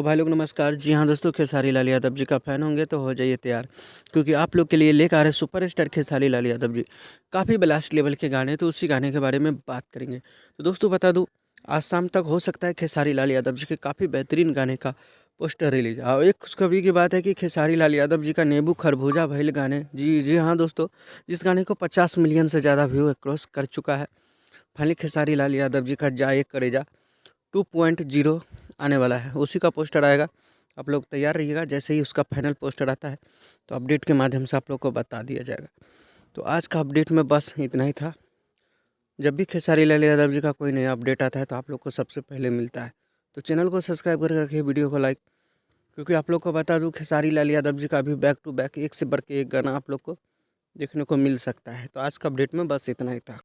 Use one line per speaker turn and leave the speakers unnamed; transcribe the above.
तो भाई लोग नमस्कार। जी हाँ दोस्तों, खेसारी लाल यादव जी का फ़ैन होंगे तो हो जाइए तैयार, क्योंकि आप लोग के लिए लेकर आ रहे सुपरस्टार खेसारी लाल यादव जी। काफ़ी ब्लास्ट लेवल के गाने, तो उसी गाने के बारे में बात करेंगे। तो दोस्तों बता दूँ, आज शाम तक हो सकता है खेसारी लाल यादव जी के काफ़ी बेहतरीन गाने का पोस्टर रिलीज। और एक खुशखबरी की बात है कि खेसारी लाल यादव जी का नेबू खरबूजा भइल गाने, जी जी हाँ दोस्तों, जिस गाने को 50 मिलियन से ज़्यादा व्यू क्रॉस कर चुका है। फाइनली खेसारी लाल यादव जी का जा एक करेजा 2.0 आने वाला है, उसी का पोस्टर आएगा। आप लोग तैयार रहिएगा, जैसे ही उसका फाइनल पोस्टर आता है तो अपडेट के माध्यम से आप लोग को बता दिया जाएगा। तो आज का अपडेट में बस इतना ही था। जब भी खेसारी लाल यादव जी का कोई नया अपडेट आता है तो आप लोग को सबसे पहले मिलता है। तो चैनल को सब्सक्राइब करके रखिए, वीडियो को लाइक, क्योंकि आप लोग को बता दूं खेसारी लाल यादव जी का भी बैक टू बैक एक से बढ़ के एक गाना आप लोग को देखने को मिल सकता है। तो आज का अपडेट में बस इतना ही था।